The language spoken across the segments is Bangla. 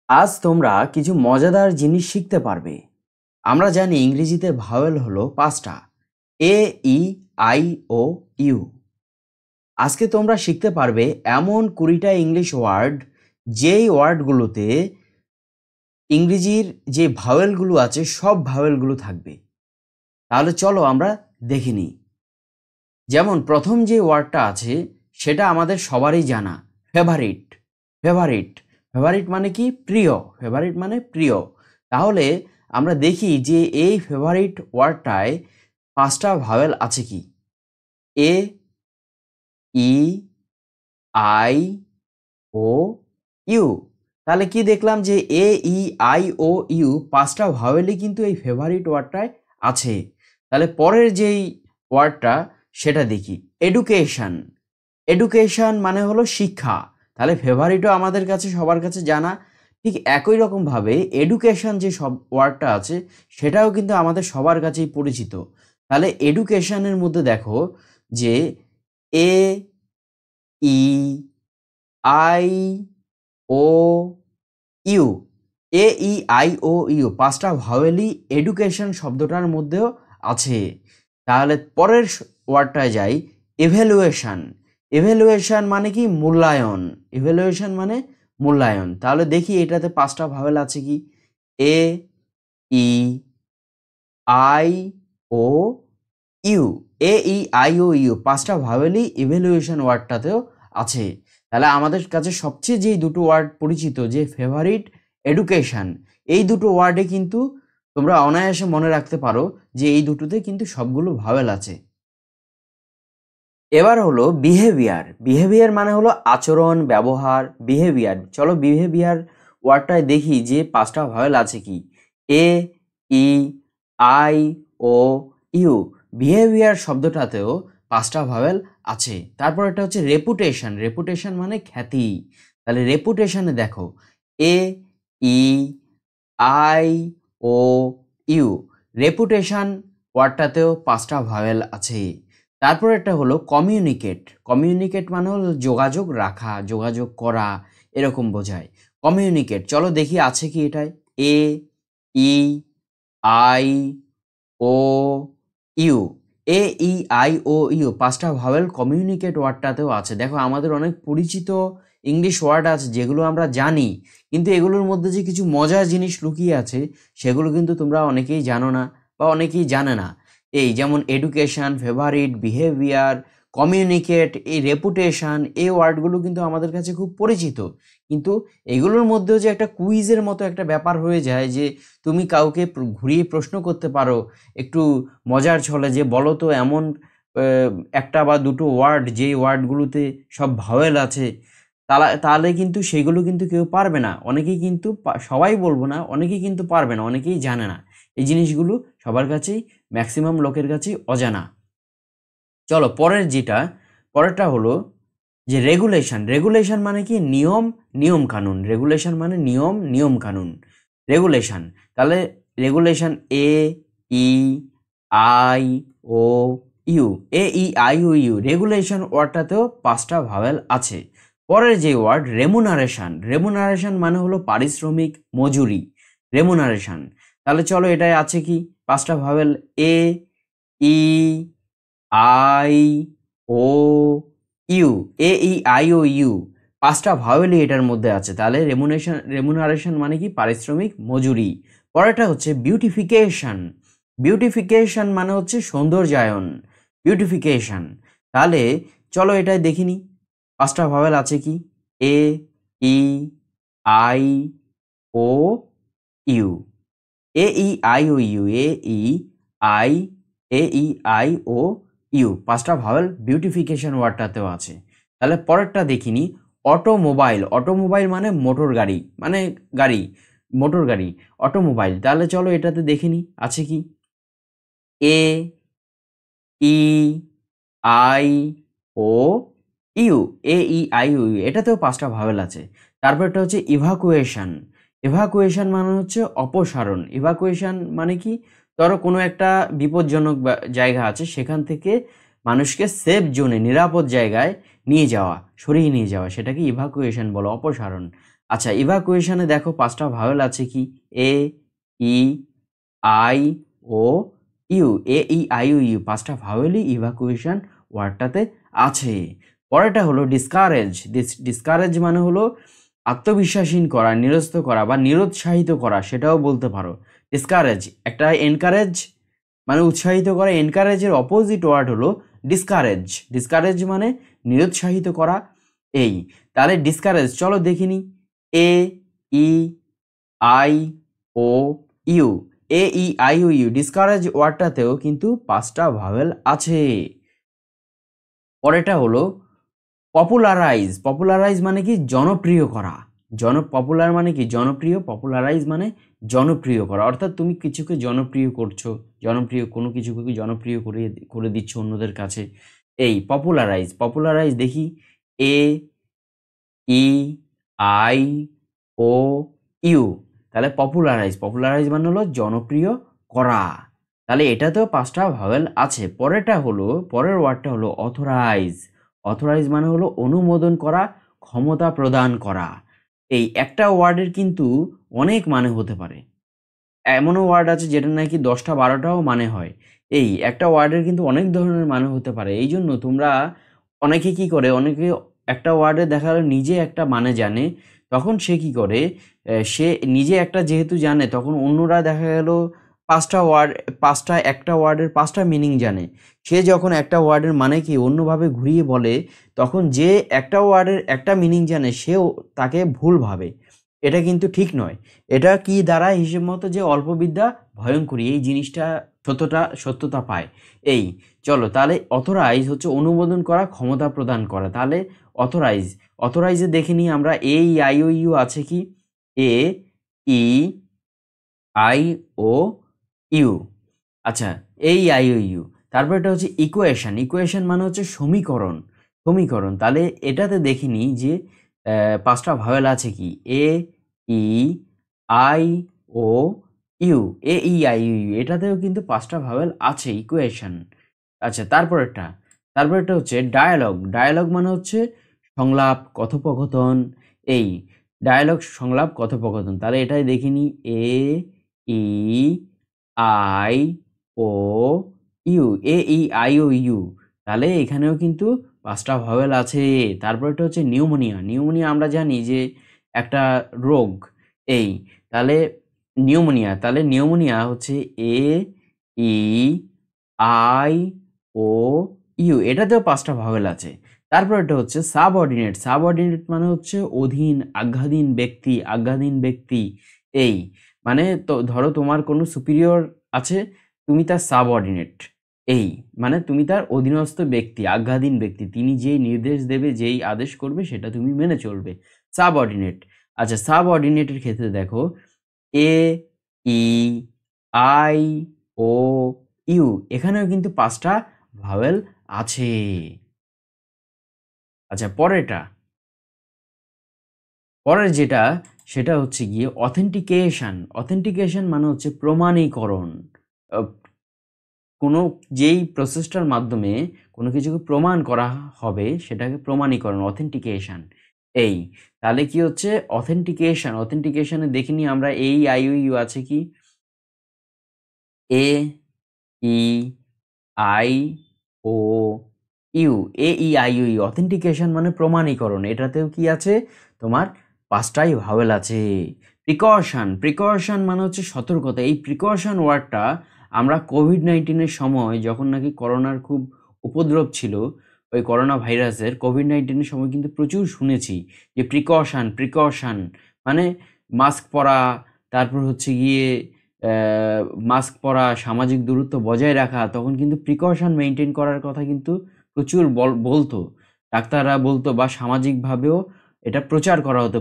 আজ তোমরা কিছু মজাদার জিনিস শিখতে পারবে। আমরা জানি ইংরেজিতে ভাওয়েল হলো 5টা: এ, ই, আই, ও, ইউ। আজকে তোমরা শিখতে পারবে এমন 20টা ইংলিশ ওয়ার্ড, যেই ওয়ার্ডগুলোতে ইংরেজির যে ভাওয়েলগুলো আছে সব ভাওয়েলগুলো থাকবে। তাহলে চলো আমরা দেখে নিই। যেমন প্রথম যে ওয়ার্ডটা আছে সেটা আমাদের সবারই জানা, ফেভারিট। ফেভারিট ফেভারিট মানে কি? প্রিয়। ফেভারিট মানে প্রিয়। তাহলে আমরা দেখি যে এই ফেভারিট ওয়ার্ডটায় 5টা ভাওয়েল আছে কি? A, E, I, O, U. তাহলে কি দেখলাম যে A, E, I, O, U 5টা ভাওয়েলই কিন্তু এই ফেভারিট ওয়ার্ডটায় আছে। তাহলে পরের যেই ওয়ার্ডটা সেটা দেখি, এডুকেশন। এডুকেশন মানে হলো শিক্ষা। তাহলে ফেভারিটও আমাদের কাছে সবার কাছে জানা, ঠিক একই রকমভাবে এডুকেশন যে সব ওয়ার্ডটা আছে সেটাও কিন্তু আমাদের সবার কাছেই পরিচিত। তাহলে এডুকেশনের মধ্যে দেখো যে A, E, I, O, U. A, E, I, O, U 5টা ভাওয়েলই এডুকেশন শব্দটার মধ্যেও আছে। তাহলে পরের ওয়ার্ডটায় যাই, এভ্যালুয়েশন। এভ্যালুয়েশন মানে কি? মূল্যায়ন। এভ্যালুয়েশন মানে মূল্যায়ন। তাহলে দেখি এটাতে 5টা ভাওয়েল আছে কি? A, E, I, O, U. A, E, I, O, U 5টা ভাওয়েলই ইভ্যালুয়েশন ওয়ার্ডটাতেও আছে। তাহলে আমাদের কাছে সবচেয়ে যেই দুটো ওয়ার্ড পরিচিত, যে ফেভারিট, এডুকেশন, এই দুটো ওয়ার্ডে কিন্তু তোমরা অনায়াসে মনে রাখতে পারো যে এই দুটোতে কিন্তু সবগুলো ভাওয়েল আছে। এবার হলো বিহেভিয়ার। বিহেভিয়ার মানে হলো আচরণ, ব্যবহার। বিহেভিয়ার, চলো বিহেভিয়ার ওয়ার্ডটায় দেখি যে 5টা ভাওয়েল আছে কি? A, E, I, O, you. Behaviour শব্দটাতেও 5টা ভাওয়েল আছে। তারপর একটা হচ্ছে রেপুটেশন। রেপুটেশন মানে খ্যাতি। তাহলে রেপুটেশনে দেখো এ, E, I, O, you. Reputation ওয়ার্ডটাতেও 5টা ভাওয়েল আছে। তারপর একটা হলো কমিউনিকেট। কমিউনিকেট মানে হলো যোগাযোগ রাখা, যোগাযোগ করা, এরকম বোঝায় কমিউনিকেট। চলো দেখি আছে কি এটায়। A, E, I, O, U. A, E, I, O, U 5টা ভাওয়েল কমিউনিকেট ওয়ার্ডটাতেও আছে। দেখো আমাদের অনেক পরিচিত ইংলিশ ওয়ার্ড আছে যেগুলো আমরা জানি, কিন্তু এগুলোর মধ্যে যে কিছু মজার জিনিস লুকিয়ে আছে সেগুলো কিন্তু তোমরা অনেকেই জানো না বা অনেকেই জানে না। এই যেমন এডুকেশন, ফেভারিট, বিহেভিয়ার, কমিউনিকেট, এই রেপুটেশন, এই ওয়ার্ডগুলো কিন্তু আমাদের কাছে খুব পরিচিত। কিন্তু এগুলোর মধ্যেও যে একটা কুইজের মতো একটা ব্যাপার হয়ে যায়, যে তুমি কাউকে ঘুরিয়ে প্রশ্ন করতে পারো একটু মজার ছলে, যে বলো তো এমন একটা বা দুটো ওয়ার্ড যেই ওয়ার্ডগুলোতে সব ভাওয়েল আছে। তাহলে কিন্তু সেগুলো কিন্তু কেউ পারবে না। অনেকেই কিন্তু সবাই বলবো না, অনেকেই কিন্তু পারবে না, অনেকেই জানে না। এই জিনিসগুলো সবার কাছেই, ম্যাক্সিমাম লোকের কাছেই অজানা। চলো পরেরটা হলো যে রেগুলেশন। রেগুলেশন মানে কি? নিয়ম, নিয়ম কানুন। রেগুলেশন মানে নিয়ম, নিয়ম কানুন। রেগুলেশন, তাহলে regulation A, E, I, O, U. A, E, I, O, U. Regulation ওয়ার্ডটাতেও 5টা ভাওয়েল আছে। পরের যে ওয়ার্ড রেমুনারেশন। রেমুনারেশন মানে হলো পারিশ্রমিক, মজুরি। রেমুনারেশন, তাহলে চলো এটাই আছে কি? 5টা vowel A, E, I, O, U. A, E, I, O, U 5টা ভাওয়েলই এটার মধ্যে আছে। তাহলে রেমুনারেশন মানে কি? পারিশ্রমিক, মজুরি। পরেরটা হচ্ছে বিউটিফিকেশন। বিউটিফিকেশন মানে হচ্ছে সৌন্দর্যায়ন। বিউটিফিকেশন, তাহলে চলো এটাই দেখিনি 5টা ভাওয়েল আছে কি? A, E, I, O, U. A, E, I, O, U. A, E, I, A, E, I, O, U 5টা ভাওয়েল বিউটিফিকেশন ওয়ার্ডটাতেও আছে। তাহলে পরেরটা দেখিনি, অটোমোবাইল। অটোমোবাইল মানে মোটর গাড়ি, মানে গাড়ি, মোটর গাড়ি, অটোমোবাইল। তাহলে চলো এটাতে দেখিনি আছে কি? A, E, I, O, U. A, E, I, O, U এটাতেও 5টা ভাওয়েল আছে। তারপর একটা হচ্ছে ইভাকুয়েশন। ইভাকুয়েশন মানে হচ্ছে অপসারণ। ইভাকুয়েশন মানে কি? ধরো কোনো একটা বিপজ্জনক জায়গা আছে, সেখান থেকে মানুষকে সেফ জোনে, নিরাপদ জায়গায় নিয়ে যাওয়া, সরিয়ে নিয়ে যাওয়া, সেটাকে ইভাকুয়েশন বলো, অপসারণ। আচ্ছা, ইভাকুয়েশনে দেখো পাঁচটা ভাওয়েল আছে কি? A, E, I, O, U. A, E, I, O, U পাঁচটা ভাওয়েলই ইভাকুয়েশন ওয়ার্ডটাতে আছে। পরেরটা হলো ডিসকারেজ। ডিসকারেজ মানে হলো আত্মবিশ্বাসহীন করা, নিরস্ত করা বা নিরুৎসাহিত করা, সেটাও বলতে পারো। ডিসকারেজ একটা এনকারেজ মানে উৎসাহিত করা, এনকারেজের অপোজিট ওয়ার্ড হলো ডিসকারেজ। ডিসকারেজ মানে নিরুৎসাহিত করা। এই তাহলে ডিসকারেজ চলো দেখিনি। A, E, I, O, U. A, E, I, O, U discourage ওয়ার্ডটাতেও কিন্তু পাঁচটা ভাওয়েল আছে। পরেরটা হলো পপুলারাইজ। পপুলারাইজ মানে কি? জনপ্রিয় করা। পপুলার মানে কি? জনপ্রিয়। পপুলারাইজ মানে জনপ্রিয় করা, অর্থাৎ তুমি কিছুকে জনপ্রিয় করছো, জনপ্রিয় কোনো কিছুকে জনপ্রিয় করে দিচ্ছ অন্যদের কাছে। এই পপুলারাইজ। পপুলারাইজ দেখি। এ, ই, আই, ও, ইউ। তাহলে পপুলারাইজ। পপুলারাইজ মানে হলো জনপ্রিয় করা। তাহলে এটাতেও পাঁচটা ভাওয়েল আছে। পরের ওয়ার্ডটা হলো অথরাইজ। অথরাইজ মানে হলো অনুমোদন করা, ক্ষমতা প্রদান করা। এই একটা ওয়ার্ডের কিন্তু অনেক মানে হতে পারে। এমনও ওয়ার্ড আছে যেটা নাকি 10টা 12টাও মানে হয়। এই একটা ওয়ার্ডের কিন্তু অনেক ধরনের মানে হতে পারে। এই জন্য তোমরা অনেকে কি করে, অনেকে একটা ওয়ার্ডে দেখা গেলো নিজে একটা মানে জানে, তখন সে কি করে, সে নিজে একটা যেহেতু জানে, তখন অন্যরা দেখা গেল একটা ওয়ার্ডের পাঁচটা মিনিং জানে। সে যখন একটা ওয়ার্ডের মানে কি অন্যভাবে ঘুরিয়ে বলে, তখন যে একটা ওয়ার্ডের একটা মিনিং জানে সেও তাকে ভুল ভাবে। এটা কিন্তু ঠিক নয়। এটা কি দ্বারা হিসেব মতো যে অল্প বিদ্যা ভয়ঙ্করী, এই জিনিসটা সত্যতা পায়। এই চলো তাহলে অথরাইজ হচ্ছে অনুমোদন করা, ক্ষমতা প্রদান করা। তাহলে অথরাইজে দেখে নিই আমরা। এ, ই, আই, ও, ইউ আছে কি? A, E, I, O, you. আচ্ছা, এ, ই, আই, ও, ইউ। তারপর এটা হচ্ছে ইকুয়েশন। ইকুয়েশন মানে হচ্ছে সমীকরণ। তাহলে এটাতে দেখিনি যে পাঁচটা ভাওয়েল আছে কি? A, E, I, O, U. A, E, I, O, U এটাতেও কিন্তু পাঁচটা ভাওয়েল আছে, ইকুয়েশন। আচ্ছা, তারপরটা হচ্ছে ডায়ালগ। ডায়ালগ মানে হচ্ছে সংলাপ, কথোপকথন। এই ডায়ালগ, সংলাপ, কথোপকথন। তাহলে এটাই দেখিনি। A, E, I, O, U. A, E, I, O, U. তাহলে এখানেও কিন্তু পাঁচটা ভাওয়েল আছে। তারপরটা হচ্ছে নিউমোনিয়া। নিউমোনিয়া আমরা জানি যে একটা রোগ। এই তাহলে নিউমোনিয়া হচ্ছে এ, ই, আই, ও, ইউ। এটাতেও পাঁচটা ভাওয়েল আছে। তারপর এটা হচ্ছে সাবঅর্ডিনেট। সাবঅর্ডিনেট মানে হচ্ছে অধীন, আজ্ঞাধীন ব্যক্তি। এই মানে তো ধরো তোমার কোনো সুপিরিয়র আছে, তুমি তার সাবঅর্ডিনেট। এই মানে তুমি তার অধীনস্থ ব্যক্তি, আজ্ঞাধীন ব্যক্তি। তিনি যেই নির্দেশ দেবে, যেই আদেশ করবে, সেটা তুমি মেনে চলবে। সাবঅর্ডিনেট। আচ্ছা, সাবঅর্ডিনেটের ক্ষেত্রে দেখো এ, ই, আই, ও, ইউ। এখানেও কিন্তু পাঁচটা ভাওয়েল আছে। আচ্ছা, পরের যেটা সেটা হচ্ছে গিয়ে অথেন্টিকেশন। অথেন্টিকেশন মানে হচ্ছে প্রমাণীকরণ। আহ, কোনো যেই প্রসেসটার মাধ্যমে কোনো কিছুকে প্রমাণ করা হবে সেটাকে প্রমাণীকরণ, অথেন্টিকেশন। এই তাহলে কি হচ্ছে অথেন্টিকেশনে দেখিনি আমরা। এই আই, ও, ইউ আছে কি? A, E, I, O, U. A, E, I, O, U authentication মানে প্রমাণীকরণ। এটাতেও কি আছে? তোমার পাঁচটাই ভাওয়েল আছে। প্রিকশন মানে হচ্ছে সতর্কতা। এই প্রিকশন ওয়ার্ডটা আমরা কোভিড-19 সময়, যখন নাকি করোনার খুব উপদ্রব ছিল, ওই করোনা ভাইরাসের কোভিড-19 সময় কিন্তু প্রচুর শুনেছি যে প্রিকশন মানে মাস্ক পরা, তারপর হচ্ছে গিয়ে মাস্ক পরা, সামাজিক দূরত্ব বজায় রাখা। তখন কিন্তু প্রিকশন মেনটেন করার কথা কিন্তু প্রচুর বলতো, ডাক্তাররা বলতো, বা সামাজিকভাবেও এটা প্রচার করা হতো।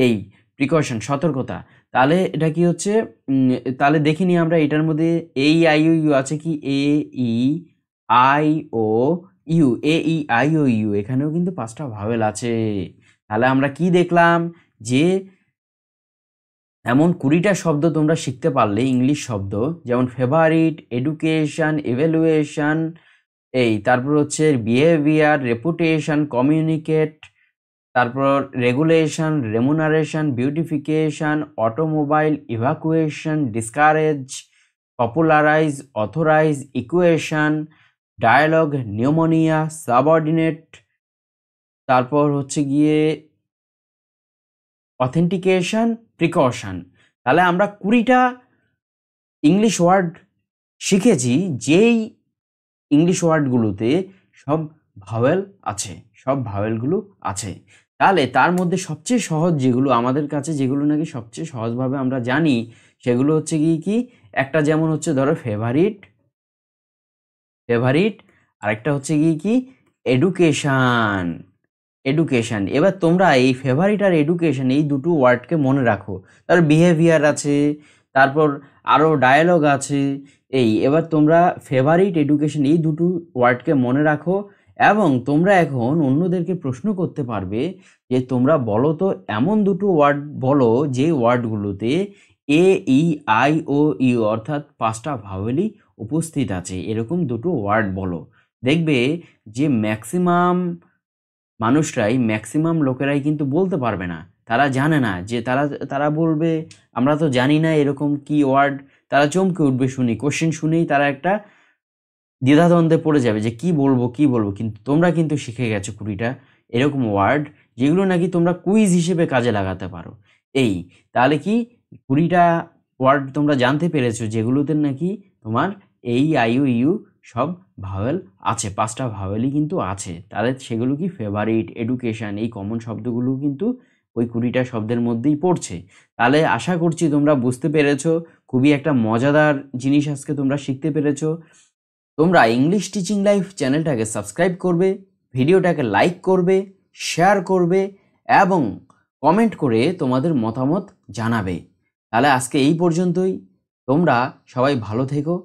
এই প্রিকশন সতর্কতা। তাহলে এটা কি হচ্ছে? তাহলে দেখিনি আমরা এটার মধ্যে এই আই, ও, ইউ আছে কি? A, E, I, O, U. A, E, I, O, U এখানেও কিন্তু পাঁচটা ভাওয়েল আছে। তাহলে আমরা কি দেখলাম যে এমন 20টা শব্দ তোমরা শিখতে পারলে, ইংলিশ শব্দ, যেমন ফেভারিট, এডুকেশন, ইভ্যালুয়েশন। তারপর হচ্ছে বিহেভিয়ার, রেপুটেশন, কমিউনিকেট, তারপর regulation, remuneration, beautification, automobile, evacuation, discourage, popularise, authorise, equation, dialogue, pneumonia, subordinate, তারপর হচ্ছে গিয়ে অথেন্টিকেশন, প্রিকশন। তাহলে আমরা 20টা ইংলিশ ওয়ার্ড শিখেছি, যেই ইংলিশ ওয়ার্ডগুলোতে সব ভাওয়েল আছে, সব ভাওয়েলগুলো আছে। তাহলে তার মধ্যে সবচেয়ে সহজ যেগুলো আমাদের কাছে, যেগুলো নাকি সবচেয়ে সহজভাবে আমরা জানি, সেগুলো হচ্ছে কি একটা যেমন হচ্ছে ধরো ফেভারিট, ফেভারিট, আরেকটা হচ্ছে কি এডুকেশন, এডুকেশন। এবার তোমরা এই ফেভারিট আর এডুকেশন এই দুটো ওয়ার্ডকে মনে রাখো। তার বিহেভিয়ার আছে, তারপর আরও ডায়ালগ আছে। এবার তোমরা ফেভারিট, এডুকেশন এই দুটো ওয়ার্ডকে মনে রাখো, এবং তোমরা এখন অন্যদেরকে প্রশ্ন করতে পারবে যে তোমরা বলো তো এমন দুটো ওয়ার্ড বলো যে ওয়ার্ডগুলোতে এ, ই, আই, ও, ইউ অর্থাৎ 5টা ভাওয়েলই উপস্থিত আছে, এরকম দুটো ওয়ার্ড বলো। দেখবে যে ম্যাক্সিমাম লোকেরাই কিন্তু বলতে পারবে না, তারা জানে না, যে তারা বলবে আমরা তো জানি না এরকম কি ওয়ার্ড। তারা চমকে উঠবে শুনি, কোশ্চেন শুনেই তারা একটা দ্বিধাদ্বন্দ্বে পড়ে যাবে যে কি বলবো। কিন্তু তোমরা কিন্তু শিখে গেছো 20টা এরকম ওয়ার্ড, যেগুলো নাকি তোমরা কুইজ হিসেবে কাজে লাগাতে পারো। তাহলে কি 20টা ওয়ার্ড তোমরা জানতে পেরেছো, যেগুলোতে নাকি তোমার এই, আই, ও, ইউ সব ভাওয়েল আছে, 5টা ভাওয়েলই কিন্তু আছে। তাহলে সেগুলো কি ফেভারিট, এডুকেশন, এই কমন শব্দগুলো কিন্তু ওই 20টা শব্দের মধ্যেই পড়ছে। তাহলে আশা করছি তোমরা বুঝতে পেরেছো, খুবই একটা মজাদার জিনিস আজকে তোমরা শিখতে পেরেছো। তোমরা ইংলিশ টিচিং লাইফ চ্যানেলটাকে সাবস্ক্রাইব করবে, ভিডিওটাকে লাইক করবে, শেয়ার করবে এবং কমেন্ট করে তোমাদের মতামত জানাবে। তাহলে আজকে এই পর্যন্তই। তোমরা সবাই ভালো থেকো।